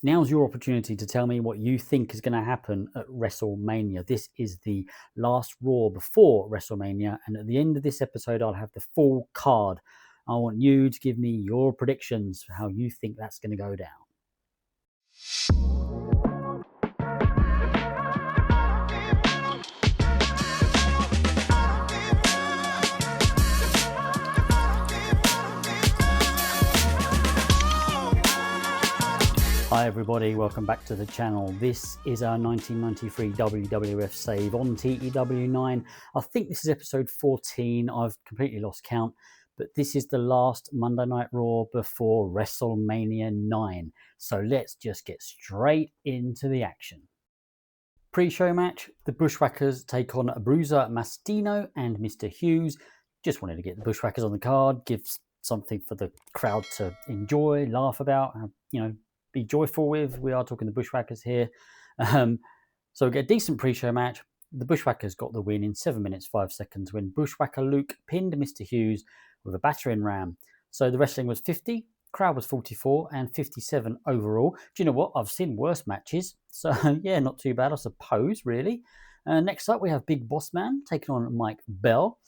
Now's your opportunity to tell me what you think is going to happen at WrestleMania. This is the last Raw before WrestleMania, and at the end of this episode, I'll have the full card. I want you to give me your predictions for how you think that's going to go down. Hi everybody, welcome back to the channel. This is our 1993 WWF save on TEW9. I think this is episode 14. I've completely lost count, but this is the last Monday Night Raw before WrestleMania 9. So let's just get straight into the action. Pre-show match, the Bushwhackers take on Bruiser Mastino and Mr. Hughes. Just wanted to get the Bushwhackers on the card, give something for the crowd to enjoy, laugh about, be joyful with. We are talking the Bushwhackers here. So we get a decent pre-show match. The Bushwhackers got the win in 7 minutes 5 seconds when Bushwhacker Luke pinned Mr. Hughes with a battering ram. So the wrestling was 50, crowd was 44 and 57 overall. Do you know what? I've seen worse matches. So yeah, not too bad, I suppose, really. Next up, we have Big Boss Man taking on Mike Bell.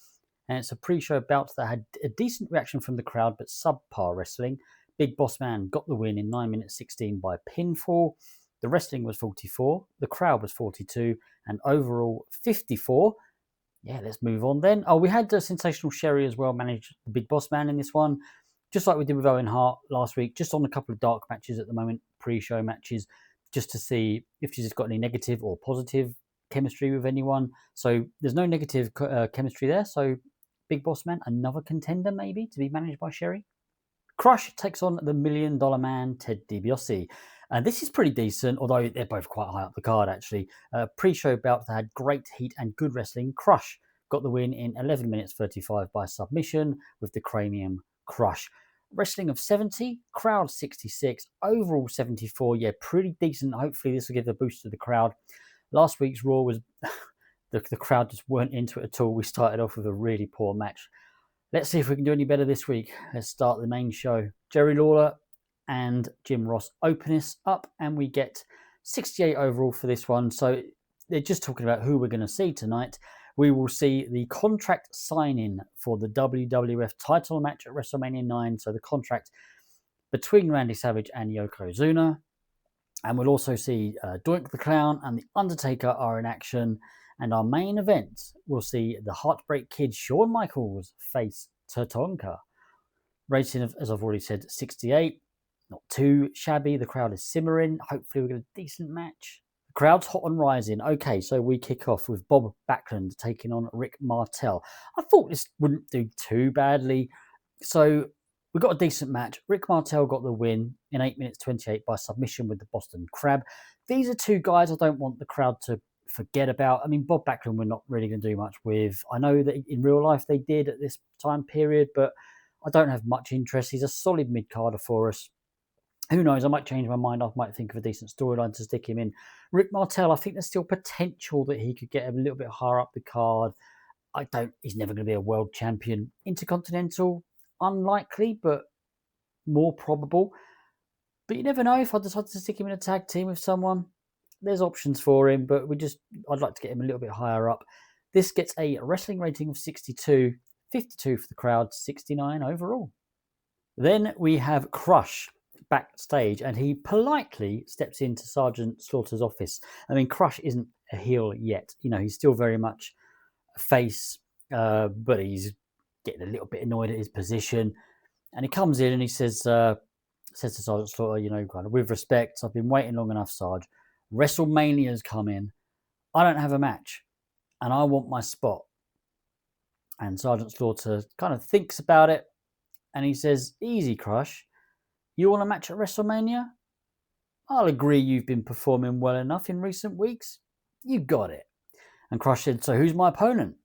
And it's a pre-show bout that had a decent reaction from the crowd, but subpar wrestling. Big Boss Man got the win in 9 minutes 16 by pinfall. The wrestling was 44, the crowd was 42, and overall 54. Yeah, let's move on then. Oh, we had Sensational Sherry as well manage the Big Boss Man in this one, just like we did with Owen Hart last week, just on a couple of dark matches at the moment, pre-show matches, just to see if she's got any negative or positive chemistry with anyone. So there's no negative chemistry there, so Big Boss Man, another contender maybe to be managed by Sherry. Crush takes on the $1 Million Man, Ted DiBiase. This is pretty decent, although they're both quite high up the card, actually. Pre-show bout that had great heat and good wrestling. Crush got the win in 11 minutes 35 by submission with the Cranium Crush. Wrestling of 70, crowd 66, overall 74. Yeah, pretty decent. Hopefully this will give a boost to the crowd. Last week's Raw was... the crowd just weren't into it at all. We started off with a really poor match. Let's see if we can do any better this week. Let's start the main show. Jerry Lawler and Jim Ross open us up, and we get 68 overall for this one. So they're just talking about who we're going to see tonight. We will see the contract sign-in for the WWF title match at WrestleMania 9. So the contract between Randy Savage and Yokozuna. And we'll also see Doink the Clown and The Undertaker are in action. And our main event, we'll see the Heartbreak Kid Shawn Michaels face Tatanka. Rating of, as I've already said, 68. Not too shabby. The crowd is simmering. Hopefully we get a decent match. The crowd's hot and rising. Okay, so we kick off with Bob Backlund taking on Rick Martel. I thought this wouldn't do too badly. So we got a decent match. Rick Martel got the win in 8 minutes 28 by submission with the Boston Crab. These are two guys I don't want the crowd to forget about. I mean, Bob Backlund we're not really going to do much with. I know that in real life they did at this time period, but I don't have much interest. He's a solid mid-carder for us. Who knows? I might change my mind. I might think of a decent storyline to stick him in. Rick Martel, I think there's still potential that he could get a little bit higher up the card. He's never going to be a world champion. Intercontinental, unlikely, but more probable. But you never know. If I decide to stick him in a tag team with someone, there's options for him, but I'd like to get him a little bit higher up. This gets a wrestling rating of 62, 52 for the crowd, 69 overall. Then we have Crush backstage, and he politely steps into Sergeant Slaughter's office. I mean, Crush isn't a heel yet. He's still very much a face, but he's getting a little bit annoyed at his position. And he comes in and he says to Sergeant Slaughter, kind of with respect, I've been waiting long enough, Sarge. WrestleMania's coming. I don't have a match, and I want my spot. And Sergeant Slaughter kind of thinks about it, and he says, easy, Crush. You want a match at WrestleMania? I'll agree you've been performing well enough in recent weeks. You got it. And Crush said, so who's my opponent?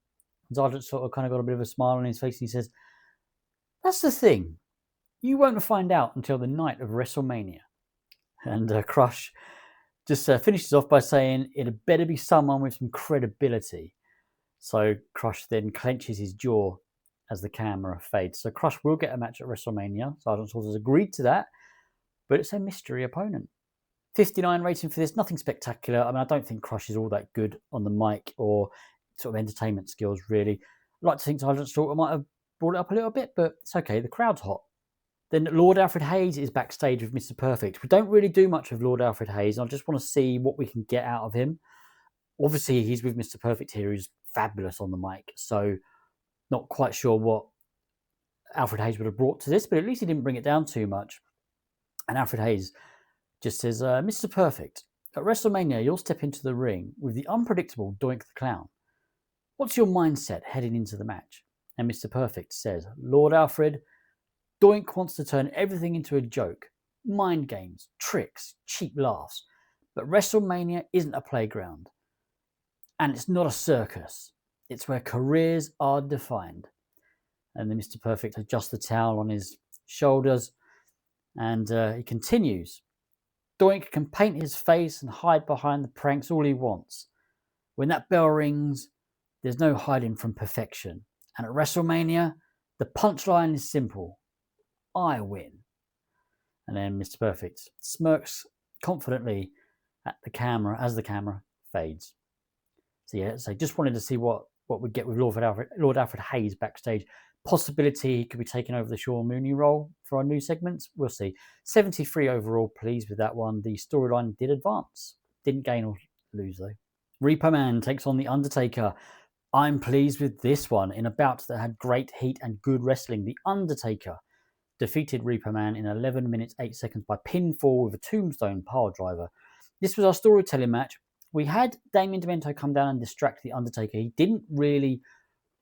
And Sergeant Slaughter kind of got a bit of a smile on his face, and he says, that's the thing. You won't find out until the night of WrestleMania. And Crush just finishes off by saying it had better be someone with some credibility. So Crush then clenches his jaw as the camera fades. So Crush will get a match at WrestleMania. Sergeant Slaughter's agreed to that, but it's a mystery opponent. 59 rating for this, nothing spectacular. I mean, I don't think Crush is all that good on the mic or sort of entertainment skills, really. I'd like to think Sergeant Slaughter might have brought it up a little bit, but it's okay. The crowd's hot. Then Lord Alfred Hayes is backstage with Mr. Perfect. We don't really do much of Lord Alfred Hayes. I just want to see what we can get out of him. Obviously, he's with Mr. Perfect here, who's fabulous on the mic. So, not quite sure what Alfred Hayes would have brought to this, but at least he didn't bring it down too much. And Alfred Hayes just says, Mr. Perfect, at WrestleMania, you'll step into the ring with the unpredictable Doink the Clown. What's your mindset heading into the match? And Mr. Perfect says, Lord Alfred, Doink wants to turn everything into a joke. Mind games, tricks, cheap laughs. But WrestleMania isn't a playground. And it's not a circus. It's where careers are defined. And then Mr. Perfect adjusts the towel on his shoulders. And he continues. Doink can paint his face and hide behind the pranks all he wants. When that bell rings, there's no hiding from perfection. And at WrestleMania, the punchline is simple. I win. And then Mr. Perfect smirks confidently at the camera as the camera fades. So yeah, so just wanted to see what we'd get with Lord Alfred Hayes backstage. Possibility he could be taking over the Sean Mooney role for our new segments. We'll see. 73 overall, pleased with that one. The storyline did advance. Didn't gain or lose, though. Repo Man takes on The Undertaker. I'm pleased with this one. In a bout that had great heat and good wrestling, The Undertaker defeated Repo Man in 11 minutes 8 seconds by pinfall with a tombstone pile driver. This was our storytelling match. We had Damien Demento come down and distract The Undertaker. He didn't really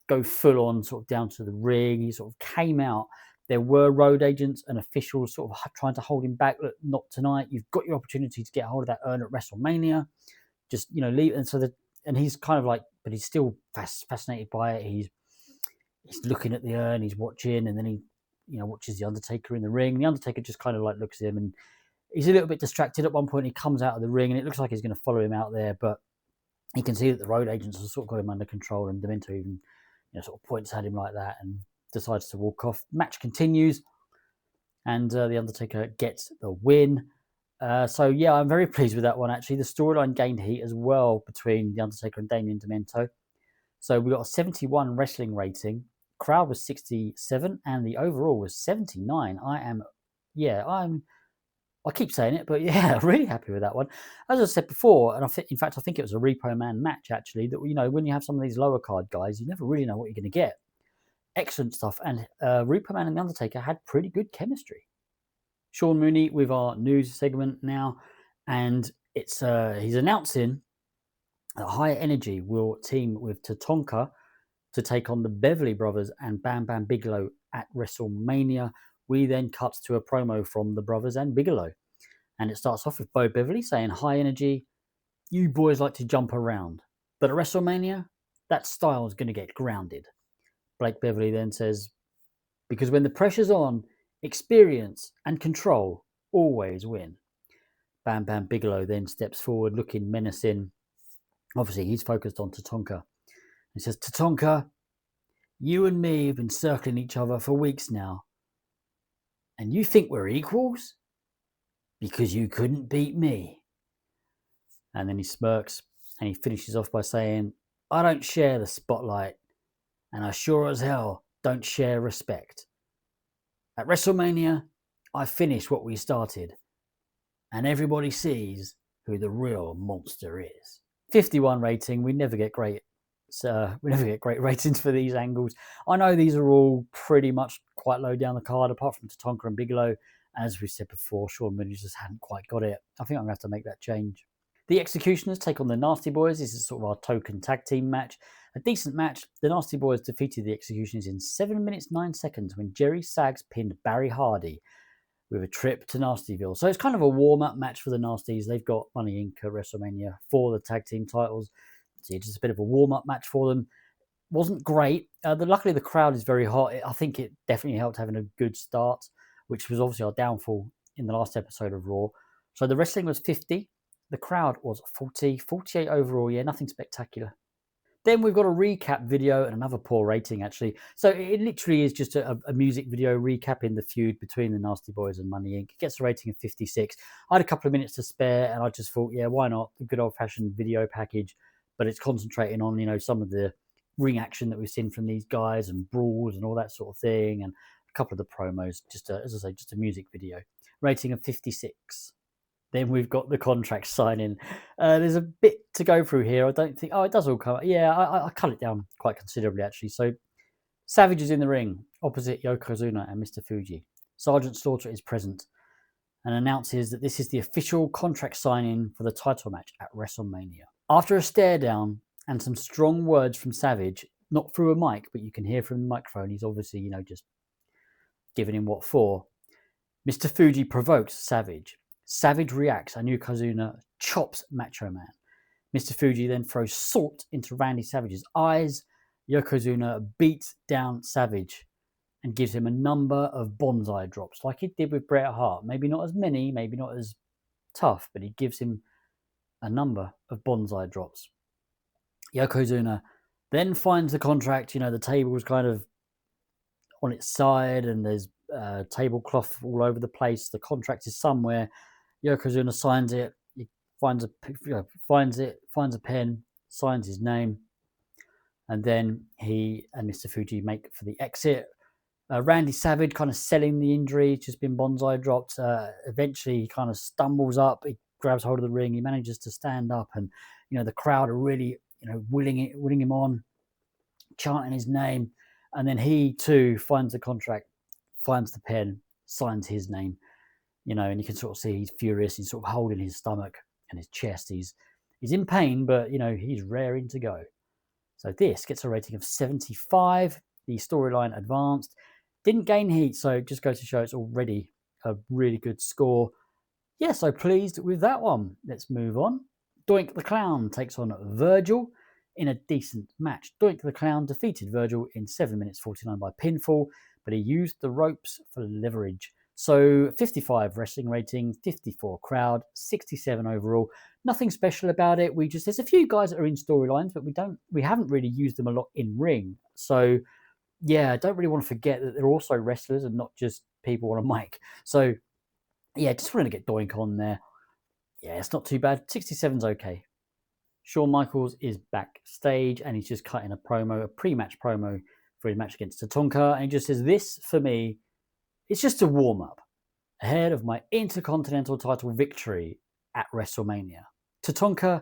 go full on sort of down to the ring. He sort of came out. There were road agents and officials sort of trying to hold him back. Look, not tonight. You've got your opportunity to get hold of that urn at WrestleMania. Just, leave. And so and he's kind of like, but he's still fascinated by it. He's looking at the urn. He's watching, and then he, watches The Undertaker in the ring. The Undertaker just kind of like looks at him, and he's a little bit distracted. At one point, he comes out of the ring, and it looks like he's going to follow him out there, but he can see that the road agents have sort of got him under control, and Demento even sort of points at him like that and decides to walk off. Match continues, and The Undertaker gets the win. So, yeah, I'm very pleased with that one, actually. The storyline gained heat as well between The Undertaker and Damien Demento. So we got a 71 wrestling rating. Crowd was 67, and the overall was 79. I keep saying it, but yeah, really happy with that one. As I said before, and in fact, I think it was a Repo Man match, actually, that, when you have some of these lower card guys, you never really know what you're going to get. Excellent stuff. And Repo Man and The Undertaker had pretty good chemistry. Sean Mooney with our news segment now, and it's he's announcing that High Energy will team with Tatanka to take on the Beverly Brothers and Bam Bam Bigelow at WrestleMania. We then cut to a promo from the Brothers and Bigelow. And it starts off with Bo Beverly saying, High Energy, you boys like to jump around. But at WrestleMania, that style is going to get grounded. Blake Beverly then says, because when the pressure's on, experience and control always win. Bam Bam Bigelow then steps forward looking menacing. Obviously, he's focused on Tatanka. He says, Tatanka, you and me have been circling each other for weeks now. And you think we're equals? Because you couldn't beat me. And then he smirks and he finishes off by saying, I don't share the spotlight, and I sure as hell don't share respect. At WrestleMania, I finish what we started, and everybody sees who the real monster is. 51 rating. We never get great ratings for these angles. I know these are all pretty much quite low down the card, apart from Tatanka and Bigelow. As we said before, Sean Mooney just hadn't quite got it. I think I'm going to have to make that change. The Executioners take on the Nasty Boys. This is sort of our token tag team match. A decent match. The Nasty Boys defeated the Executioners in 7 minutes 9 seconds when Jerry Sags pinned Barry Hardy with a trip to Nastyville. So it's kind of a warm-up match for the Nasties. They've got Money Inc. at WrestleMania for the tag team titles. So it's just a bit of a warm-up match for them. Wasn't great. Luckily, the crowd is very hot. I think it definitely helped having a good start, which was obviously our downfall in the last episode of Raw. So the wrestling was 50. The crowd was 40. 48 overall. Yeah, nothing spectacular. Then we've got a recap video and another poor rating, actually. So it literally is just a music video recapping the feud between the Nasty Boys and Money Inc. It gets a rating of 56. I had a couple of minutes to spare, and I just thought, yeah, why not? A good old-fashioned video package, but it's concentrating on, you know, some of the ring action that we've seen from these guys and brawls and all that sort of thing, and a couple of the promos. Just, as I say, just a music video. Rating of 56. Then we've got the contract signing. There's a bit to go through here. I don't think... Oh, it does all come... Yeah, I cut it down quite considerably, actually. So, Savage is in the ring, opposite Yokozuna and Mr. Fuji. Sergeant Slaughter is present and announces that this is the official contract signing for the title match at WrestleMania. After a stare down and some strong words from Savage, not through a mic, but you can hear from the microphone, he's obviously, you know, just giving him what for. Mr. Fuji provokes Savage. Savage reacts and Yokozuna chops Macho Man. Mr. Fuji then throws salt into Randy Savage's eyes. Yokozuna beats down Savage and gives him a number of bonsai drops, like he did with Bret Hart. Maybe not as many, maybe not as tough, but he gives him a number of bonsai drops. Yokozuna then finds the contract. You know, the table's kind of on its side and there's tablecloth all over the place. The contract is somewhere. Yokozuna signs it. He finds a pen, signs his name, and then he and Mr. Fuji make for the exit. Randy Savage kind of selling the injury, just been bonsai dropped. Eventually, he kind of stumbles up. He grabs hold of the ring. He manages to stand up, and you know the crowd are really, you know, willing him on, chanting his name. And then he too finds the contract, finds the pen, signs his name. You know, and you can sort of see he's furious. He's sort of holding his stomach and his chest. He's in pain, but, you know, he's raring to go. So this gets a rating of 75. The storyline advanced. Didn't gain heat, so it just goes to show it's already a really good score. Yeah, so pleased with that one. Let's move on. Doink the Clown takes on Virgil in a decent match. Doink the Clown defeated Virgil in 7 minutes 49 by pinfall, but he used the ropes for leverage. So 55 wrestling rating, 54 crowd, 67 overall. Nothing special about it. There's a few guys that are in storylines, but we haven't really used them a lot in ring. So yeah, I don't really want to forget that they're also wrestlers and not just people on a mic. So yeah, just wanted to get Doink on there. Yeah, it's not too bad. 67's okay. Shawn Michaels is backstage and he's just cutting a pre-match promo for his match against Tatanka. And he just says, this, for me, it's just a warm-up ahead of my Intercontinental title victory at WrestleMania. Tatanka,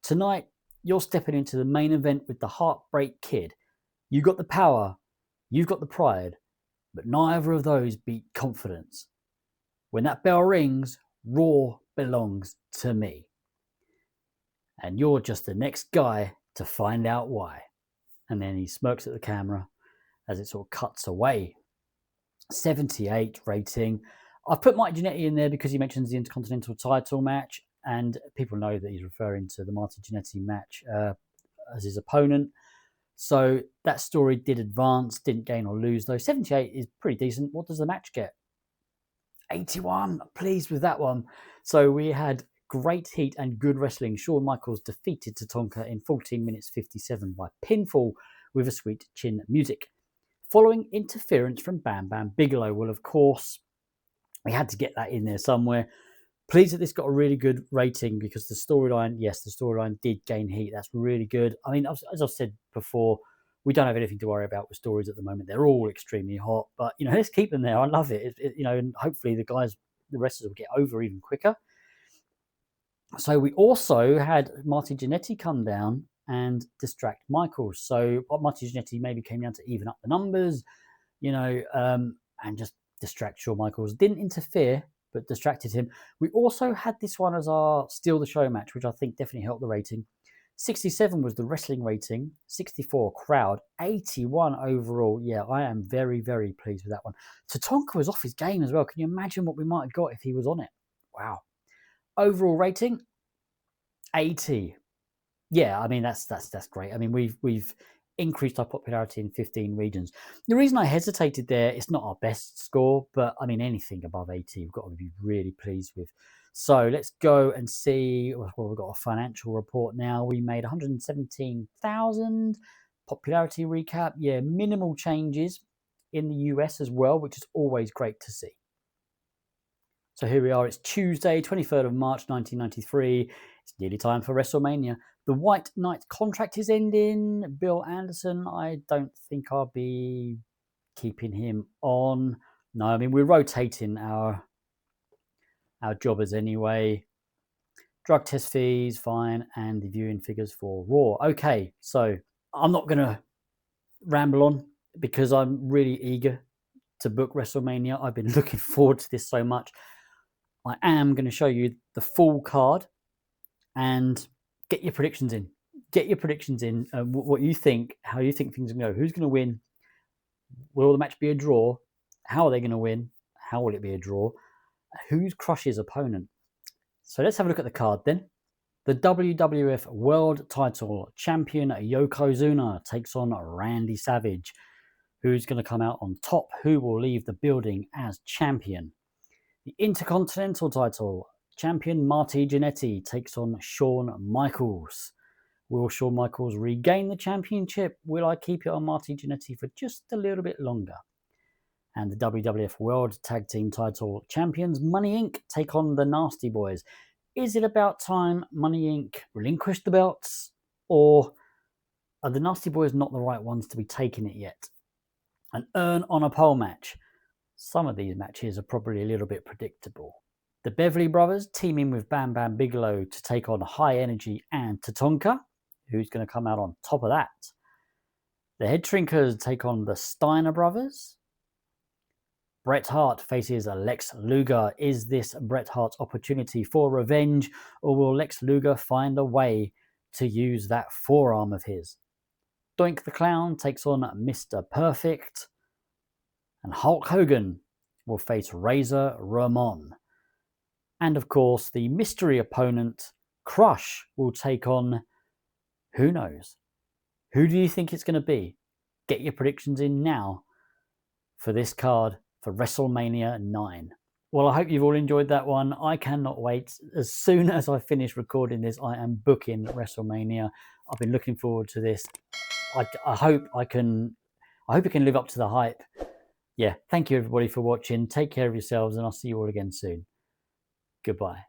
tonight, you're stepping into the main event with the Heartbreak Kid. You got the power, you've got the pride, but neither of those beat confidence. When that bell rings, Raw belongs to me. And you're just the next guy to find out why. And then he smirks at the camera as it sort of cuts away. 78 rating. I've put Mike Jannetty in there because he mentions the Intercontinental title match, and people know that he's referring to the Marty Jannetty match as his opponent. So that story did advance, didn't gain or lose though. 78 is pretty decent. What does the match get? 81. Pleased with that one. So we had great heat and good wrestling. Shawn Michaels defeated Tatanka in 14 minutes 57 by pinfall with a sweet chin music. Following interference from Bam Bam Bigelow. Well, of course, we had to get that in there somewhere. Pleased that this got a really good rating because the storyline did gain heat. That's really good. I mean, as I've said before, we don't have anything to worry about with stories at the moment. They're all extremely hot, but, you know, let's keep them there. I love it. You know, and hopefully the wrestlers will get over even quicker. So we also had Marty Jannetty come down and distract Michaels. So Marty Jannetty maybe came down to even up the numbers, you know, and just distract Shawn Michaels. Didn't interfere, but distracted him. We also had this one as our Steal the Show match, which I think definitely helped the rating. 67 was the wrestling rating, 64 crowd, 81 overall. Yeah, I am very, very pleased with that one. Tatanka was off his game as well. Can you imagine what we might have got if he was on it? Wow. Overall rating, 80. Yeah, I mean, that's great. I mean, we've increased our popularity in 15 regions. The reason I hesitated there, it's not our best score, but I mean, anything above 80, we've got to be really pleased with. So let's go and see. Well, we've got a financial report now. We made 117,000. Popularity recap. Yeah, minimal changes in the US as well, which is always great to see. So here we are. It's Tuesday, 23rd of March, 1993. It's nearly time for WrestleMania. The White Knight contract is ending. Bill Anderson, I don't think I'll be keeping him on. No, I mean, we're rotating our jobbers anyway. Drug test fees, fine, and the viewing figures for Raw. Okay, so I'm not going to ramble on because I'm really eager to book WrestleMania. I've been looking forward to this so much. I am going to show you the full card and get your predictions in. Get your predictions in. What you think, how you think things are going to go. Who's going to win? Will the match be a draw? How are they going to win? How will it be a draw? Who's Crush's opponent? So let's have a look at the card then. The WWF World Title Champion Yokozuna takes on Randy Savage. Who's going to come out on top? Who will leave the building as champion? The Intercontinental Title Champion Marty Jannetty takes on Shawn Michaels. Will Shawn Michaels regain the championship? Will I keep it on Marty Jannetty for just a little bit longer? And the WWF World Tag Team Title Champions Money Inc. take on the Nasty Boys. Is it about time Money Inc. relinquished the belts? Or are the Nasty Boys not the right ones to be taking it yet? An earn on a pole match. Some of these matches are probably a little bit predictable. The Beverly Brothers teaming with Bam Bam Bigelow to take on High Energy and Tatanka. Who's going to come out on top of that? The Head Shrinkers take on the Steiner Brothers. Bret Hart faces Lex Luger. Is this Bret Hart's opportunity for revenge, or will Lex Luger find a way to use that forearm of his? Doink the Clown takes on Mr. Perfect. And Hulk Hogan will face Razor Ramon. And of course, the mystery opponent, Crush, will take on, who knows? Who do you think it's going to be? Get your predictions in now for this card for WrestleMania IX. Well, I hope you've all enjoyed that one. I cannot wait. As soon as I finish recording this, I am booking WrestleMania. I've been looking forward to this. I hope it can live up to the hype. Yeah, thank you everybody for watching. Take care of yourselves, and I'll see you all again soon. Goodbye.